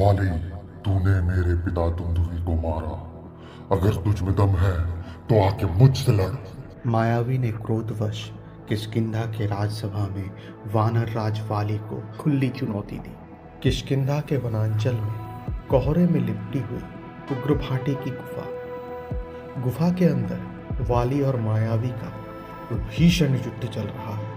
वाली, तूने मेरे पिता दुंदुभि को मारा। अगर तुझ में दम है तो आके मुझसे लड़। मायावी ने क्रोधवश किष्किंधा के राजसभा में वानर राज वाली को खुली चुनौती दी। किष्किंधा के वनांचल में कोहरे में लिपटी हुई उग्रभाटी की गुफा के अंदर वाली और मायावी का भीषण युद्ध चल रहा है।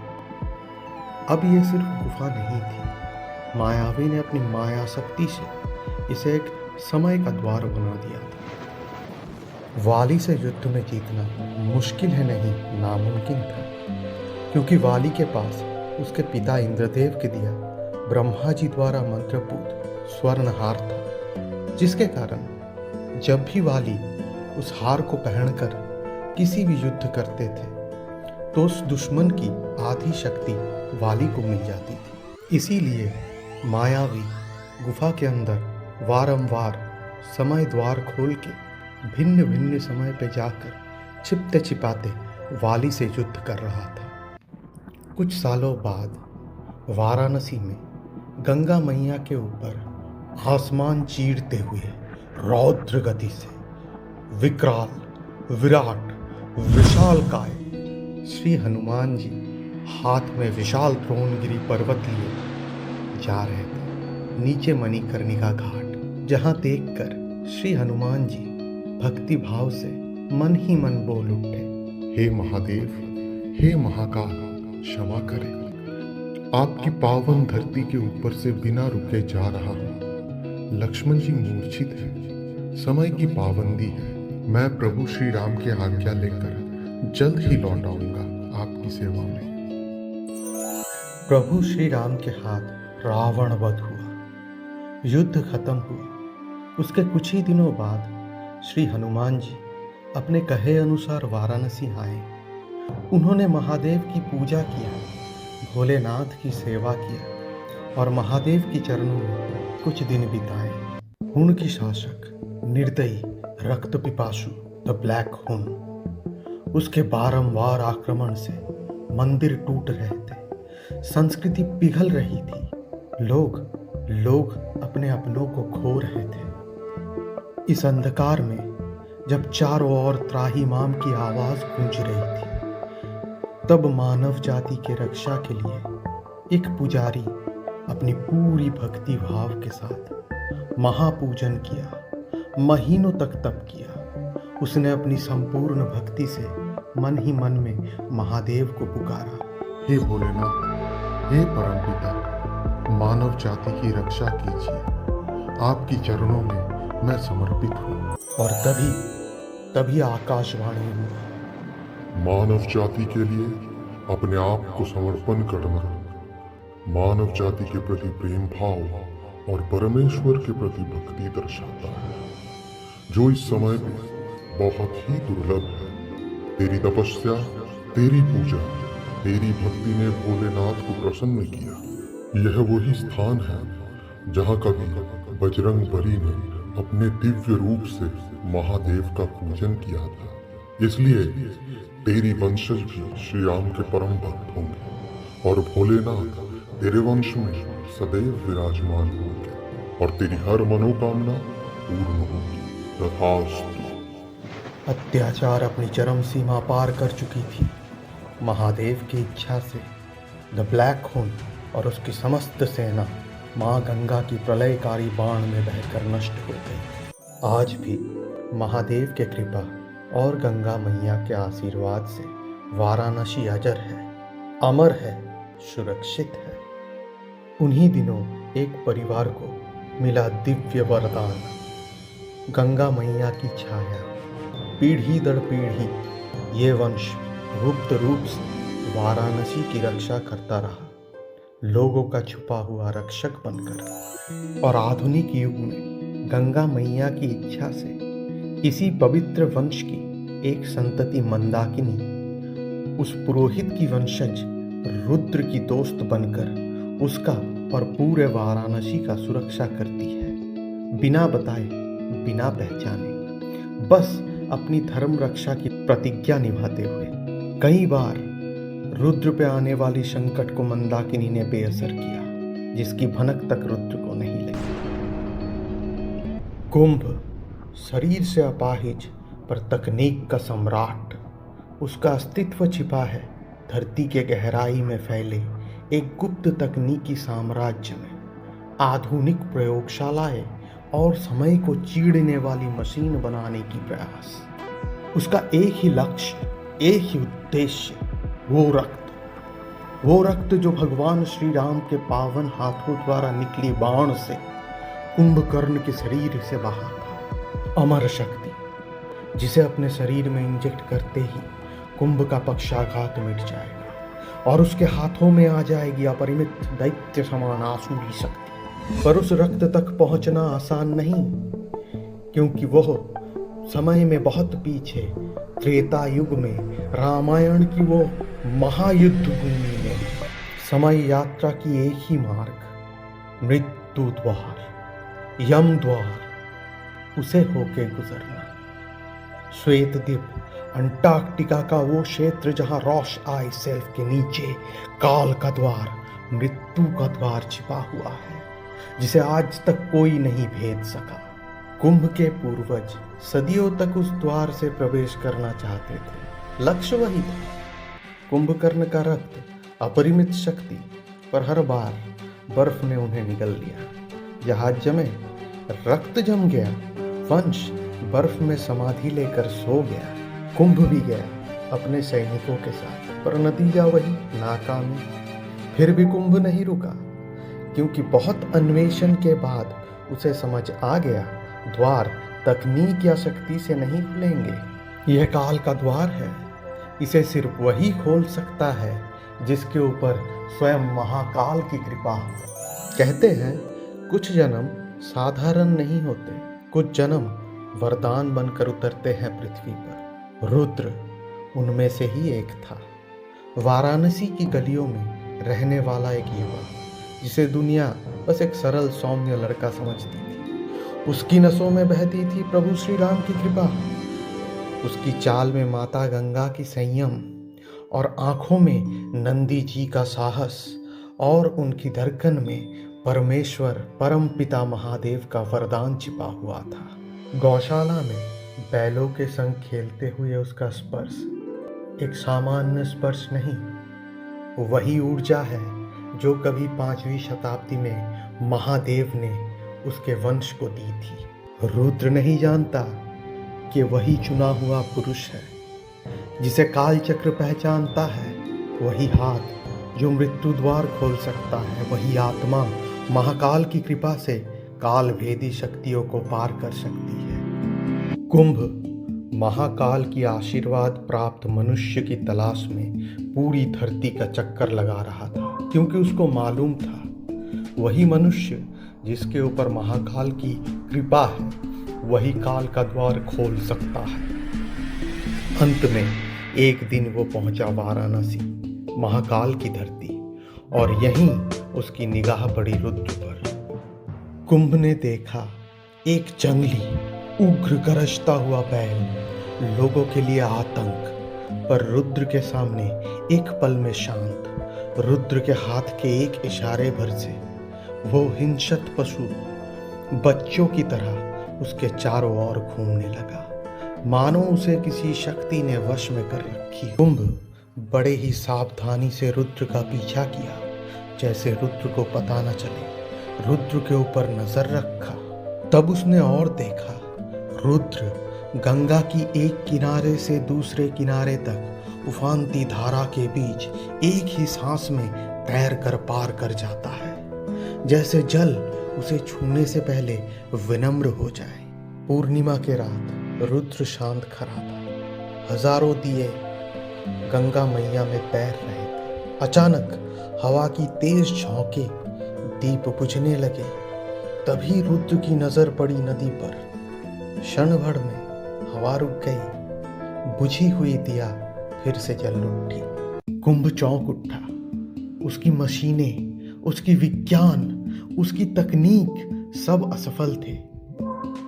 अब ये सिर्फ गुफा नहीं थी, मायावी ने अपनी माया शक्ति से इसे एक समय का द्वार बना दिया था। वाली से युद्ध में जीतना मुश्किल है नहीं, नामुमकिन था, क्योंकि वाली के पास उसके पिता इंद्रदेव के दिया ब्रह्मा जी द्वारा मंत्रपूत स्वर्ण हार था, जिसके कारण जब भी वाली उस हार को पहनकर किसी भी युद्ध करते थे तो उस दुश्मन की आधी शक्ति वाली को मिल जाती थी। इसीलिए मायावी गुफा के अंदर वारंवार समय द्वार खोल के भिन्न भिन्न समय पे जाकर छिपते छिपाते वाली से युद्ध कर रहा था। कुछ सालों बाद वाराणसी में गंगा मैया के ऊपर आसमान चीरते हुए रौद्र गति से विकराल विराट विशालकाय श्री हनुमान जी हाथ में विशाल द्रोणगिरी पर्वत लिए जा रहे थे। नीचे मणिकर्णिका घाट, जहां देखकर श्री हनुमान जी भक्ति भाव से मन ही मन बोल उठे, हे महादेव, हे महाकाल, क्षमा करें। आपकी पावन धरती के ऊपर से बिना रुके जा रहा हूँ। लक्ष्मण जी मूर्छित है, समय की पाबंदी है। मैं प्रभु श्री राम के आज्ञा लेकर जल्द ही लौट आऊंगा आपकी सेवा में। प्रभु श्री राम के हाथ रावण वध हुआ, युद्ध खत्म हुआ। उसके कुछ ही दिनों बाद श्री हनुमान जी अपने कहे अनुसार वाराणसी आए। उन्होंने महादेव की पूजा किया, भोलेनाथ की सेवा किया और महादेव के चरणों में कुछ दिन बिताए। हुण की शासक, निर्दयी, रक्त पिपासु द ब्लैक हुन, उसके बारंबार आक्रमण से मंदिर टूट रहे थे, संस्कृति पिघल रही थी, लोग अपने अपनों को खो रहे थे। इस अंधकार में जब चारों ओर त्राहिमाम की आवाज गूंज रही थी, तब मानव जाति के रक्षा के लिए एक पुजारी अपनी पूरी भक्ति भाव के साथ महापूजन किया, महीनों तक तप किया। उसने अपनी संपूर्ण भक्ति से मन ही मन में महादेव को पुकारा, हे भोलेनाथ, हे परमपिता, मानव जाति की रक्षा कीजिए। आपकी चरणों में मैं समर्पित हूँ। और तभी आकाशवाणी हुआ, मानव जाति के लिए अपने आप को समर्पण करना मानव जाति के प्रति प्रेम भाव और परमेश्वर के प्रति भक्ति दर्शाता है, जो इस समय पे बहुत ही दुर्लभ है। तेरी तपस्या, तेरी पूजा, तेरी भक्ति ने भोलेनाथ को प्रसन्न किया। यह वही स्थान है जहाँ कभी बजरंग बली ने अपने दिव्य रूप से महादेव का पूजन किया था। इसलिए तेरी वंशज भी श्री राम के परम भक्त होंगे और भोलेनाथ तेरे वंश में सदैव विराजमान होंगे और तेरी हर मनोकामना पूर्ण होगी। तथास्तु। अत्याचार अपनी चरम सीमा पार कर चुकी थी। महादेव की इच्छा से द ब्लैक हुन और उसकी समस्त सेना माँ गंगा की प्रलयकारी बाण में बहकर नष्ट हो गई। आज भी महादेव के कृपा और गंगा मैया के आशीर्वाद से वाराणसी अजर है, अमर है, सुरक्षित है। उन्हीं दिनों एक परिवार को मिला दिव्य वरदान, गंगा मैया की छाया। पीढ़ी दर पीढ़ी ये वंश गुप्त रूप से वाराणसी की रक्षा करता रहा, लोगों का छुपा हुआ रक्षक बनकर। और आधुनिक युग में गंगा मैया की इच्छा से इसी पवित्र वंश की एक संतति मंदाकिनी उस पुरोहित की वंशज रुद्र की दोस्त बनकर उसका और पूरे वाराणसी का सुरक्षा करती है, बिना बताए, बिना पहचाने, बस अपनी धर्म रक्षा की प्रतिज्ञा निभाते हुए। कई बार रुद्र पे आने वाली संकट को मंदाकिनी ने बेअसर किया, जिसकी भनक तक रुद्र को नहीं लगी। कुंभ शरीर से अपाहिज पर तकनीक का सम्राट। उसका अस्तित्व छिपा है धरती के गहराई में फैले एक गुप्त तकनीकी साम्राज्य में। आधुनिक प्रयोगशालाएं और समय को चीरने वाली मशीन बनाने की प्रयास। उसका एक ही लक्ष्य, एक ही उद्देश्य, वो रक्त जो भगवान श्री राम के पावन हाथों द्वारा निकली बाण से कुंभकर्ण के शरीर से बहा था। अमर शक्ति जिसे अपने शरीर में इंजेक्ट करते ही कुंभ का पक्षाघात मिट जाएगा और उसके हाथों में आ जाएगी अपरिमित दैत्य समान आसुरी शक्ति। पर उस रक्त तक पहुंचना आसान नहीं, क्योंकि वह समय में बहुत पीछे त्रेता युग में रामायण की वो महायुद्ध भूमि में समय यात्रा की एक ही मार्ग, मृत्यु द्वार, यम द्वार, उसे होके गुजरना। श्वेत द्वीप अंटार्कटिका का वो क्षेत्र जहां रॉश आई सेल्फ के नीचे काल का द्वार, मृत्यु का द्वार छिपा हुआ है, जिसे आज तक कोई नहीं भेद सका। कुंभ के पूर्वज सदियों तक उस द्वार से प्रवेश करना चाहते थे। लक्ष्य वही था, कुंभकर्ण का रक्त, अपरिमित शक्ति, पर हर बार बर्फ ने उन्हें निगल लिया। जहाज जमे, रक्त जम गया, वंश बर्फ में समाधि लेकर सो गया। कुंभ भी गया अपने सैनिकों के साथ, पर नतीजा वही, नाकामी। फिर भी कुंभ नहीं रुका, क्योंकि बहुत अन्वेषण के बाद उसे समझ आ गया, द्वार तकनीक या शक्ति से नहीं खुलेंगे। यह काल का द्वार है, इसे सिर्फ वही खोल सकता है जिसके ऊपर स्वयं महाकाल की कृपा हो। कहते हैं कुछ जन्म साधारण नहीं होते, कुछ जन्म वरदान बनकर उतरते हैं पृथ्वी पर। रुद्र उनमें से ही एक था। वाराणसी की गलियों में रहने वाला एक युवा, जिसे दुनिया बस एक सरल सौम्य लड़का समझती थी। उसकी नसों में बहती थी प्रभु श्री राम की कृपा। उसकी चाल में माता गंगा की संयम और आंखों में नंदी जी का साहस और उनकी धड़कन में परमेश्वर परम पिता महादेव का वरदान छिपा हुआ था। गौशाला में बैलों के संग खेलते हुए उसका स्पर्श एक सामान्य स्पर्श नहीं, वही ऊर्जा है जो कभी 5वीं शताब्दी में महादेव ने उसके वंश को दी थी। रुद्र नहीं जानता कि वही चुना हुआ पुरुष है, जिसे काल चक्र पहचानता है, वही हाथ जो मृत्यु द्वार खोल सकता है, वही आत्मा महाकाल की कृपा से काल भेदी शक्तियों को पार कर सकती है। कुंभ महाकाल की आशीर्वाद प्राप्त मनुष्य की तलाश में पूरी धरती का चक्कर लगा रहा था, क्योंकि उसको मालूम था वही मनुष्य जिसके ऊपर महाकाल की कृपा है, वही काल का द्वार खोल सकता है। अंत में एक दिन वो पहुंचा वाराणसी, महाकाल की धरती, और यहीं उसकी निगाह पड़ी रुद्र पर। कुंभ ने देखा एक जंगली उग्र गरजता हुआ बैल, लोगों के लिए आतंक, पर रुद्र के सामने एक पल में शांत। रुद्र के हाथ के एक इशारे भर से वो हिंसक पशु बच्चों की तरह उसके चारों ओर घूमने लगा, मानो उसे किसी शक्ति ने वश में कर रखी। कुंभ बड़े ही सावधानी से रुद्र का पीछा किया, जैसे रुद्र को पता न चले। रुद्र के ऊपर नजर रखा, तब उसने और देखा, रुद्र गंगा की एक किनारे से दूसरे किनारे तक उफानती धारा के बीच एक ही सांस में तैर कर पार कर जाता है, जैसे जल उसे छूने से पहले विनम्र हो जाए। पूर्णिमा के रात रुद्र शांत खड़ा था, हजारों दिए गंगा मैया में तैर रहे थे। अचानक हवा की तेज झोंके दीप बुझने लगे। तभी रुद्र की नजर पड़ी नदी पर। क्षण भर में हवा रुक गई, बुझी हुई दिया फिर से जल उठी। कुंभ चौंक उठा। उसकी मशीनें, उसकी विज्ञान, उसकी तकनीक सब असफल थे,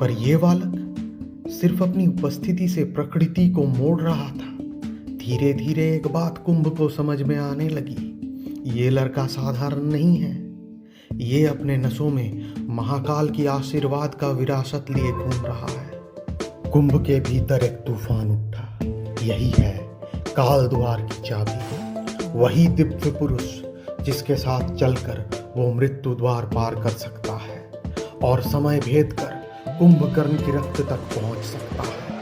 पर यह बालक सिर्फ अपनी उपस्थिति से प्रकृति को मोड़ रहा था। धीरे धीरे एक बात कुंभ को समझ में आने लगी, ये लड़का साधारण नहीं है, ये अपने नसों में महाकाल की आशीर्वाद का विरासत लिए घूम रहा है। कुंभ के भीतर एक तूफान उठा। यही है काल द्वार की चाबी, वही दिव्य पुरुष जिसके साथ चलकर वो मृत्यु द्वार पार कर सकता है और समय भेद कर कुंभकर्ण की रक्त तक पहुंच सकता है।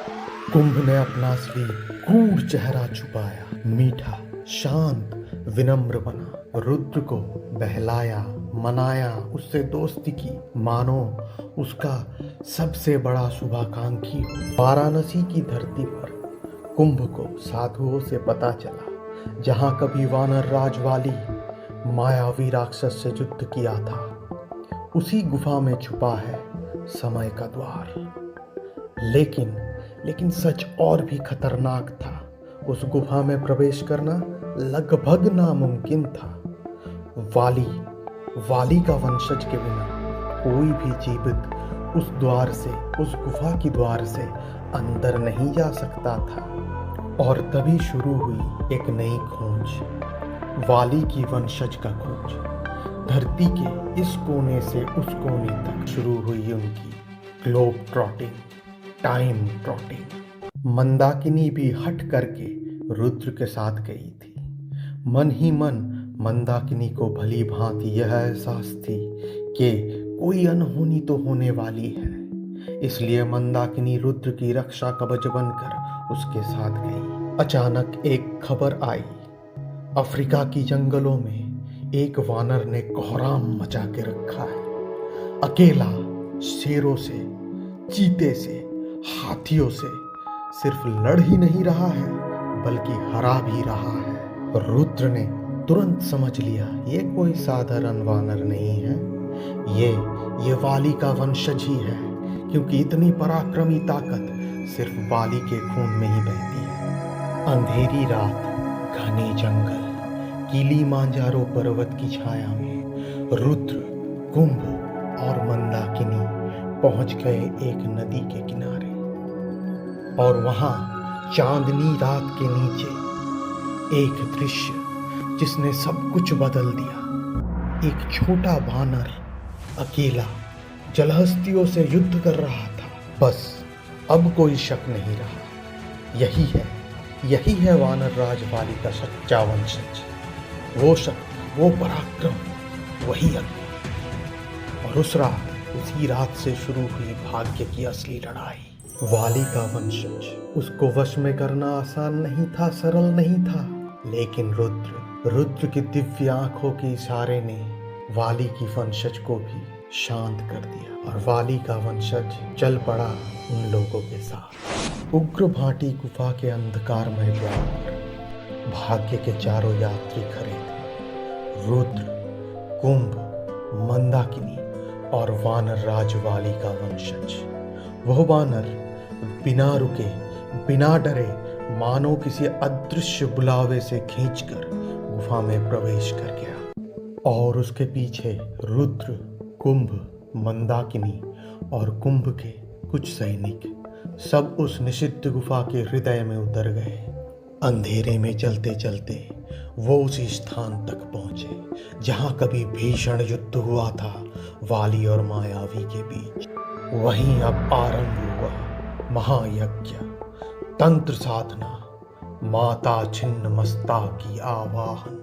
कुंभ ने अपना असली क्रूर चेहरा छुपाया, मीठा, शांत, विनम्र बना, रुद्र को बहलाया, मनाया, उससे दोस्ती की, मानो उसका सबसे बड़ा शुभाकांक्षी हो। वाराणसी की धरती पर कुंभ को साधुओं से पता चला, जहां कभी वानर राज वाली मायावी राक्षस से युद्ध किया था, उसी गुफा में छुपा है समय का द्वार। लेकिन सच और भी खतरनाक था। उस गुफा में प्रवेश करना लगभग नामुमकिन था। वाली का वंशज के बिना कोई भी जीवित उस गुफा की द्वार से अंदर नहीं जा सकता था। और तभी शुरू हुई एक नई खोज, वाली की वंशज का खोज। धरती के इस कोने से उस कोने तक शुरू हुई उनकी globe trotting, time trotting. Mandakini भी हट करके रुद्र के साथ गई थी। मन ही मन मंदाकिनी को भली भांति यह एहसास थी कि कोई अनहोनी तो होने वाली है, इसलिए मंदाकिनी रुद्र की रक्षा कवच बनकर उसके साथ गई। अचानक एक खबर आई, अफ्रीका की जंगलों में एक वानर ने कोहराम मचा के रखा है। अकेला शेरों से, चीते से, हाथियों से सिर्फ लड़ ही नहीं रहा है बल्कि हरा भी रहा है। रुद्र ने तुरंत समझ लिया ये कोई साधारण वानर नहीं है, ये वाली का वंशज ही है, क्योंकि इतनी पराक्रमी ताकत सिर्फ वाली के खून में ही बहती है। अंधेरी रात, घने जंगल, किलिमांजारो पर्वत की छाया में रुद्र, कुंभ और मंदाकिनी पहुंच गए एक नदी के किनारे। और वहां चांदनी रात के नीचे एक दृश्य जिसने सब कुछ बदल दिया। एक छोटा वानर अकेला जलहस्तियों से युद्ध कर रहा था। बस अब कोई शक नहीं रहा, यही है वानर राज वाली का सच्चा वंशज। वो शक्ति, वो पराक्रम, वही अग्नि। और उसी रात से शुरू हुई भाग्य की असली लड़ाई। वाली का वंशज, उसको वश में करना आसान नहीं था, सरल नहीं था, लेकिन रुद्र की दिव्य आंखों के इशारे ने वाली की वंशज को भी शांत कर दिया और वाली का वंशज चल पड़ा उन लोगों के साथ। उग्र भाटी गुफा के अंधकारमय द्वार पर भाग्य के चारों यात्री खड़े थे। रुद्र, कुंभ, मंदाकिनी और वानर राज वाली का वंशज। वह वानर बिना रुके, बिना डरे, मानो किसी अदृश्य बुलावे से खींचकर गुफा में प्रवेश कर गया। और उसके पीछे रुद्र, कुंभ, मंदाकिनी और कुंभ के कुछ सैनिक सब उस निषिद्ध गुफा के हृदय में उतर गए। अंधेरे में चलते चलते वो उसी स्थान तक पहुंचे जहां कभी भीषण युद्ध हुआ था वाली और मायावी के बीच। वहीं अब आरंभ हुआ महायज्ञ, तंत्र साधना, माता छिन्नमस्ता की आवाहन।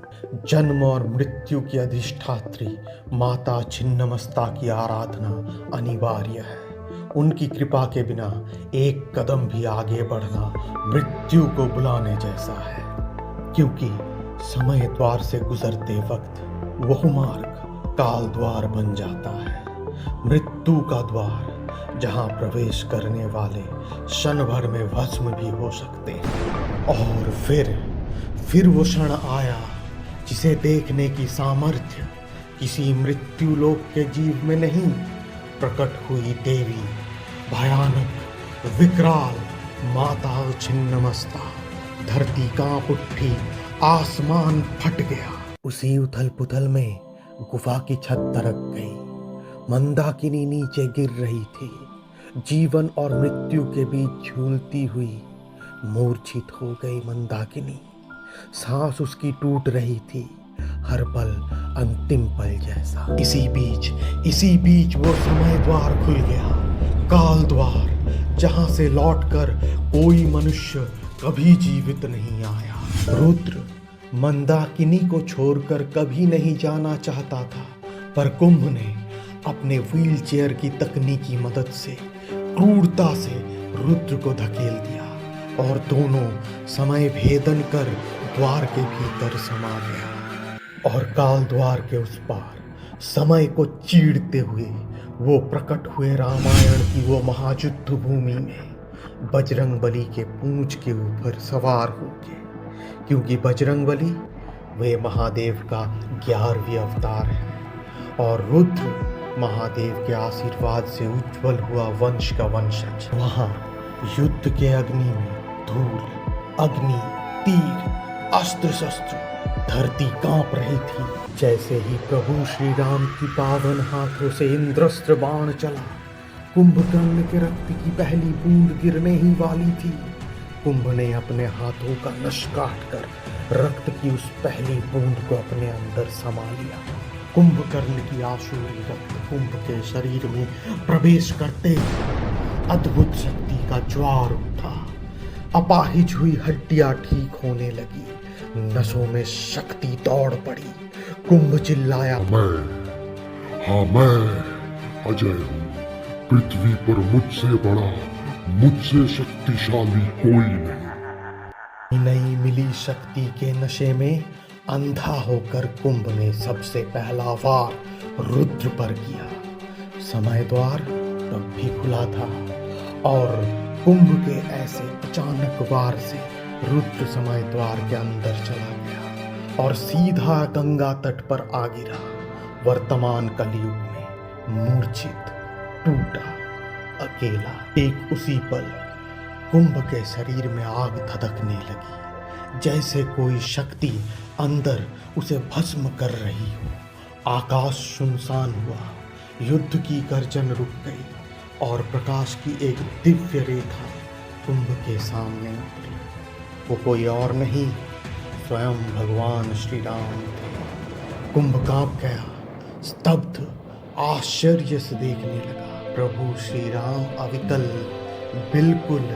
जन्म और मृत्यु की अधिष्ठात्री माता छिन्नमस्ता की आराधना अनिवार्य है। उनकी कृपा के बिना एक कदम भी आगे बढ़ना मृत्यु को बुलाने जैसा है, क्योंकि समय द्वार से गुजरते वक्त वह मार्ग काल द्वार बन जाता है, मृत्यु का द्वार, जहां प्रवेश करने वाले क्षण भर में भस्म भी हो सकते हैं। और फिर वो क्षण आया जिसे देखने की सामर्थ्य किसी मृत्यु लोक के जीव में नहीं। प्रकट हुई देवी, भयानक, विकराल माता छिन्नमस्ता। धरती कांप उठी, आसमान फट गया। उसी उथल पुथल में गुफा की छत दरक गई। मंदाकिनी नीचे गिर रही थी, जीवन और मृत्यु के बीच झूलती हुई मूर्छित हो गई मंदाकिनी। सांस उसकी टूट रही थी। हर पल अंतिम पल जैसा। इसी बीच वो समय द्वार खुल गया, काल द्वार, जहां से लौटकर कोई मनुष्य कभी जीवित नहीं आया। रुद्र मंदाकिनी को छोड़कर कभी नहीं जाना चाहता था, पर कुंभ ने अपने व्हीलचेयर की तकनीकी मदद से क्रूरता से रुद्र को धकेल दिया और दोनों समय भेदन कर द्वार के भीतर समा गया। और काल द्वार के उस पार समय को चीरते हुए वो प्रकट हुए रामायण की वो महायुद्ध भूमि में, बजरंगबली के पूंछ के ऊपर सवार होके, क्योंकि बजरंगबली वे महादेव का 11वें अवतार है और रुद्र महादेव के आशीर्वाद से उज्जवल हुआ वंश का वंशज। वहां युद्ध के अग्नि में धूल, अग्नि, तीर, अस्त्र शस्त्र, धरती कांप रही थी। जैसे ही प्रभु श्री राम की पावन हाथों से इंद्रस्त्र बाण चला, कुंभकर्ण के रक्त की पहली बूंद गिरने ही वाली थी। कुंभ ने अपने हाथों का नश काट कर रक्त की उस पहली बूंद को अपने अंदर समा लिया। कुंभकर्ण की आसुरी रक्त कुंभ के शरीर में प्रवेश करते ही अद्भुत शक्ति का ज्वार उठा। अपाहिज हुई हड्डियां ठीक होने लगी, नसों में शक्ति दौड़ पड़ी। कुंभ चिल्लाया, मैं अजय हूँ। पृथ्वी पर मुझसे बड़ा, मुझसे शक्तिशाली कोई नहीं। नई मिली शक्ति के नशे में अंधा होकर कुंभ ने सबसे पहला वार रुद्र पर किया। समय द्वार तब भी खुला था और कुंभ के ऐसे अचानक वार से रुद्र समय द्वार के अंदर चला गया और सीधा गंगा तट पर आ गिरा। वर्तमान कलयुग में मूर्छित, टूटा, अकेला। एक उसी पल कुंभ के शरीर में आग धधकने लगी, जैसे कोई शक्ति अंदर उसे भस्म कर रही हो। आकाश सुनसान हुआ, युद्ध की गर्जन रुक गई और प्रकाश की एक दिव्य रेखा कुंभ के सामने उतरी। वो कोई और नहीं, स्वयं भगवान श्री राम थे। कुंभ कांप गया, स्तब्ध, आश्चर्य से देखने लगा। प्रभु श्री राम अविकल, बिल्कुल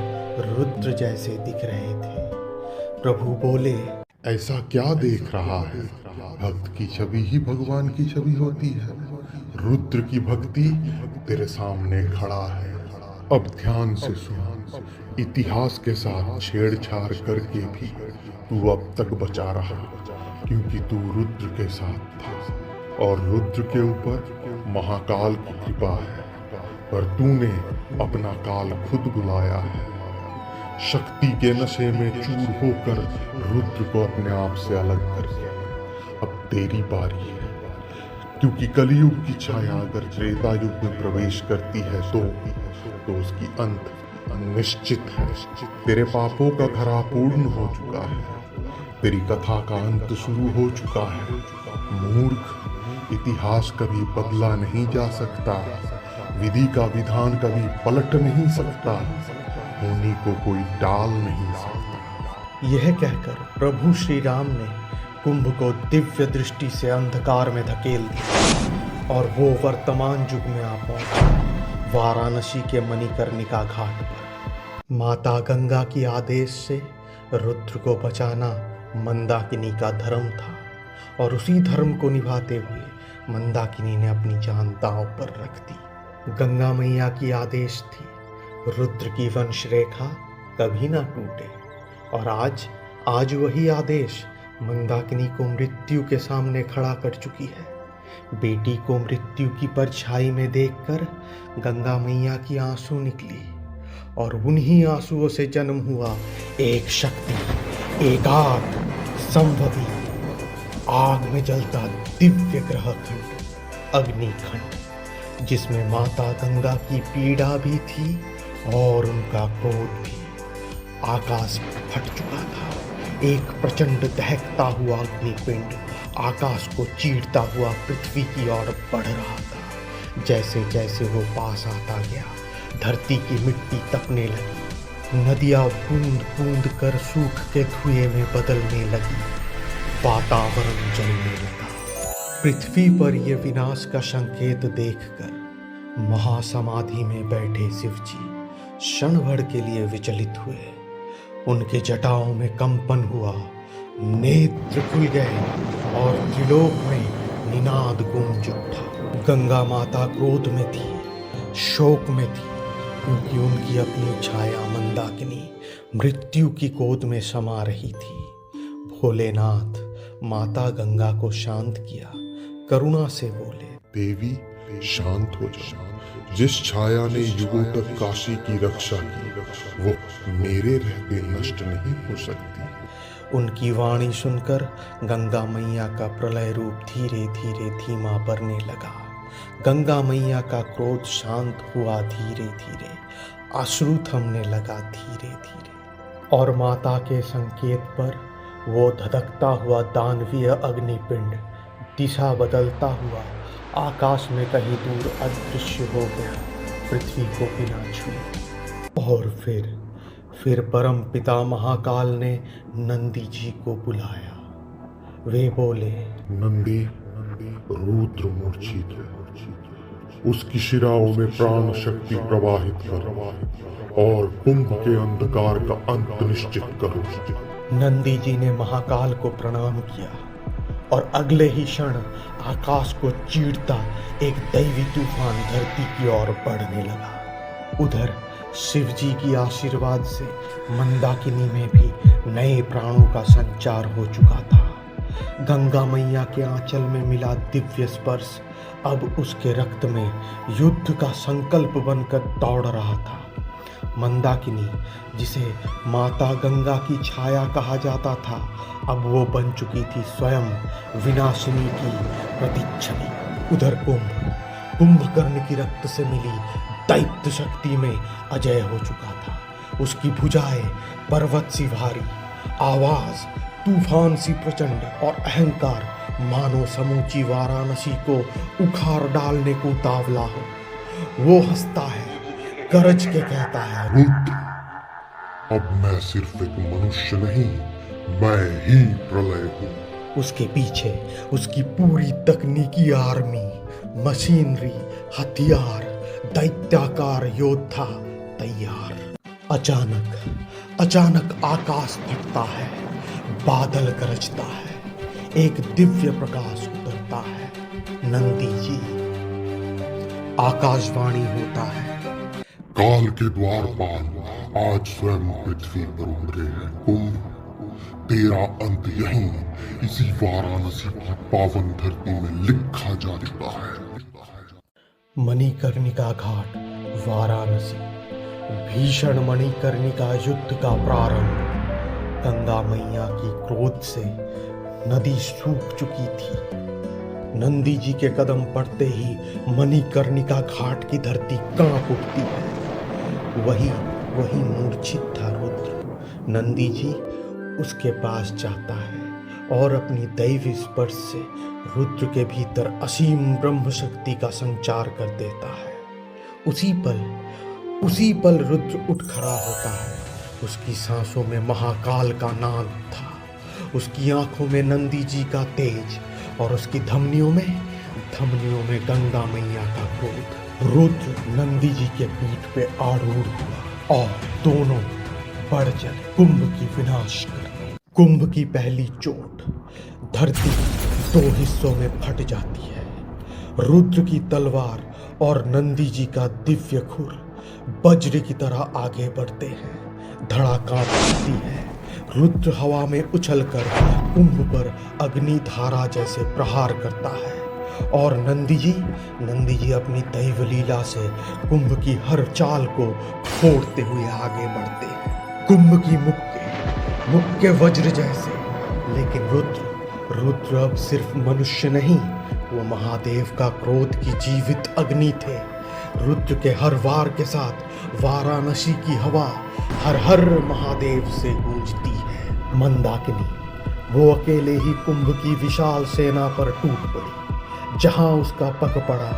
रुद्र जैसे दिख रहे थे। प्रभु बोले, ऐसा क्या देख रहा है? भक्त की छवि ही भगवान की छवि होती है। रुद्र की भक्ति तेरे सामने खड़ा है। अब ध्यान से सुन। इतिहास के साथ छेड़छाड़ करके भी तू अब तक बचा रहा, क्योंकि तू रुद्र के साथ था और रुद्र के ऊपर महाकाल की कृपा है। पर तूने अपना काल खुद बुलाया है। शक्ति के नशे में चूर होकर रुद्र को अपने आप से अलग करके अब तेरी बारी है, क्योंकि कलयुग की छाया अगर त्रेता युग में प्रवेश करती है तो उसकी अंत निश्चित है। तेरे पापों का घड़ा पूर्ण हो चुका है, तेरी कथा का अंत शुरू हो चुका है। मूर्ख, इतिहास कभी बदला नहीं जा सकता, विधि का विधान कभी पलट नहीं सकता, होनी को कोई टाल नहीं सकता। यह कहकर प्रभु श्री राम ने कुंभ को दिव्य दृष्टि से अंधकार में धकेल दिया और वो वर्तमान युग में आ पहुंचा, वाराणसी के मणिकर्णिका घाट पर। माता गंगा की आदेश से रुद्र को बचाना मंदाकिनी का धर्म था और उसी धर्म को निभाते हुए मंदाकिनी ने अपनी जान दांव पर रख दी। गंगा मैया की आदेश थी, रुद्र की वंश रेखा कभी ना टूटे, और आज वही आदेश मंदाकिनी को मृत्यु के सामने खड़ा कर चुकी है। बेटी को मृत्यु की परछाई में देखकर गंगा मैया की आंसू निकली और उन्हीं आंसुओं से जन्म हुआ एक शक्ति, एक आग, संभवी, आग में जलता दिव्य ग्रह खंड, अग्निखंड, जिसमें माता गंगा की पीड़ा भी थी और उनका क्रोध भी। आकाश फट चुका था, एक प्रचंड दहकता हुआ अग्निपिंड आकाश को चीरता हुआ पृथ्वी की ओर बढ़ रहा था। जैसे जैसे वो पास आता गया, धरती की मिट्टी तपने लगी, नदियां बूंद बूंद कर सूख के धुएं में बदलने लगी। वातावरण जलने लगा। पृथ्वी पर यह विनाश का संकेत देखकर महासमाधि में बैठे शिवजी क्षण भर के लिए विचलित हुए। उनके जटाओं में कंपन हुआ, नेत्र खुल गए और त्रिलोक में निनाद गूंज उठा। गंगा माता क्रोध में थी, शोक में थी, क्योंकि उनकी अपनी छाया मंदाकिनी मृत्यु की गोद में समा रही थी। भोलेनाथ माता गंगा को शांत किया, करुणा से बोले, देवी शांत हो जाओ। जिस छाया ने युगों तक काशी की रक्षा की वो मेरे रहते नष्ट नहीं हो सकती। उनकी वाणी सुनकर गंगा मैया का प्रलय रूप धीरे धीरे धीमा पड़ने लगा। गंगा मैया का क्रोध शांत हुआ धीरे धीरे, अश्रु थमने लगा धीरे धीरे, और माता के संकेत पर वो धधकता हुआ दानवीय अग्निपिंड दिशा बदलता हुआ आकाश में कहीं दूर अदृश्य हो गया, पृथ्वी को बिना छुए। और फिर परम पिता महाकाल ने नंदी जी को बुलाया। वे बोले, नंदी रुद्र मूर्छित है, उसकी शिराओं में प्राण शक्ति प्रवाहित कर और कुंभ के अंधकार का अंत निश्चित करो। नंदी जी ने महाकाल को प्रणाम किया और अगले ही क्षण आकाश को चीरता एक दैवी तूफान धरती की ओर बढ़ने लगा। उधर शिव जी की आशीर्वाद से मंदाकिनी में भी नए प्राणों का संचार हो चुका था। गंगा मैया के आंचल में मिला दिव्य स्पर्श अब उसके रक्त में युद्ध का संकल्प बनकर दौड़ रहा था। मंदाकिनी, जिसे माता गंगा की छाया कहा जाता था, अब वो बन चुकी थी स्वयं विनाशिनी की प्रतिच्छवि। उधर कुंभकर्ण की रक्त से मिली दैत्य शक्ति में अजय हो चुका था। उसकी भुजाएं पर्वत सी भारी, आवाज तूफान सी प्रचंड और अहंकार मानो समूची वाराणसी को उखाड़ डालने को उतावला हो। वो हंसता है, गरज के कहता है, रुद्र, अब मैं सिर्फ एक मनुष्य नहीं, मैं ही प्रलय हूँ। उसके पीछे उसकी पूरी तकनीकी आर्मी, मशीनरी, हथियार, दैत्याकार योद्धा तैयार। अचानक आकाश फटता है, बादल गरजता है, एक दिव्य प्रकाश उतरता है। नंदी जी, आकाशवाणी होता है, काल के द्वारपाल आज स्वयं पृथ्वी पर उतरे हैं। कुंभ, तेरा अंत यहीं इसी वाराणसी की पावन धरती में लिखा जा चुका है। मणिकर्णिका घाट, वाराणसी। भीषण मणिकर्णिका युद्ध का प्रारंभ। गंगा मैया की क्रोध से नदी सूख चुकी थी। नंदी जी के कदम पड़ते ही मणिकर्णिका घाट की धरती कांप उठती है। वही मूर्छित था रुद्र। नंदी जी उसके पास जाता है और अपनी दैवी स्पर्श से रुद्र के भीतर असीम ब्रह्म शक्ति का संचार कर देता है। उसी पल रुद्र उठ खड़ा होता है। उसकी सांसों में महाकाल का नाद था, उसकी आंखों में नंदी जी का तेज और उसकी धमनियों में गंगा मैया का क्रोध। रुद्र नंदी जी के पीठ पे आरूढ़ हुआ और दोनों बढ़ चले कुंभ की विनाश करने। कुंभ की पहली चोट, धरती दो हिस्सों में फट जाती है। रुद्र की तलवार और नंदी जी का दिव्य खुर वज्र की तरह आगे बढ़ते हैं। धड़ा कांप उठती है। रुद्र हवा में उछलकर कुंभ पर अग्नि धारा जैसे प्रहार करता है और नंदी जी अपनी दैव लीला से कुंभ की हर चाल को फोड़ते हुए आगे बढ़ते हैं। कुंभ की मुक्के वज्र जैसे, लेकिन रुद्र अब सिर्फ मनुष्य नहीं, वो महादेव का क्रोध की जीवित अग्नि थे। रुद्र के हर वार के साथ वाराणसी की हवा हर हर महादेव से गूंजती है। मंदाकिनी, वो अकेले ही कुंभ की विशाल सेना पर टूट पड़ी। जहां उसका पग पड़ा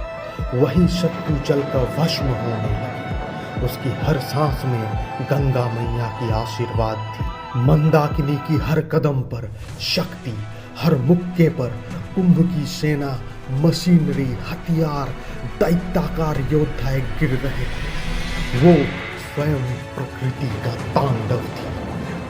वहीं शत्रु चलकर भस्म होने लगे। उसकी हर सांस में गंगा मैया की आशीर्वाद थी। मंदाकिनी की हर कदम पर शक्ति हर मुक्के पर कुंभ की सेना, मशीनरी, हथियार, दैत्याकार योद्धा गिर रहे थे। वो स्वयं प्रकृति का तांडव थी।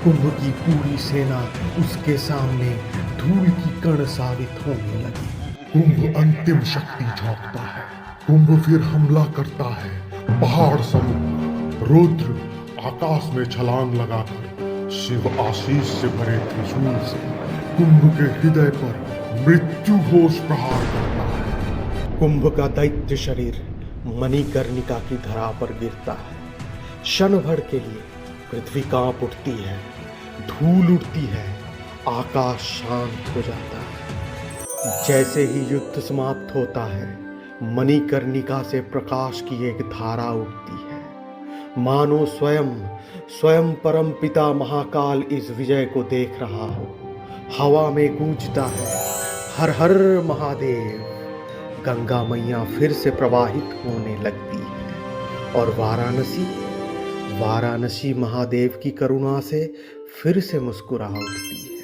कुंभ की पूरी सेना उसके सामने धूल की कण साबित होने लगी। कुंभ अंतिम शक्ति झोंकता है। कुंभ फिर हमला करता है। पहाड़, समुद्र, रुद्र आकाश में छलांग लगाकर शिव आशीष से भरे त्रिशूल से कुंभ के हृदय पर मृत्यु घोष प्रहार करता है। कुंभ का दैत्य शरीर मणिकर्णिका की धरा पर गिरता है। क्षण भर के लिए पृथ्वी कांप उठती है, धूल उड़ती है, आकाश शांत हो जाता है। जैसे ही युद्ध समाप्त होता है, मणिकर्णिका से प्रकाश की एक धारा उठती है, मानो स्वयं परम पिता महाकाल इस विजय को देख रहा हो। हवा में गूंजता है, हर हर महादेव। गंगा मैया फिर से प्रवाहित होने लगती है और वाराणसी महादेव की करुणा से फिर से मुस्कुरा उठती है।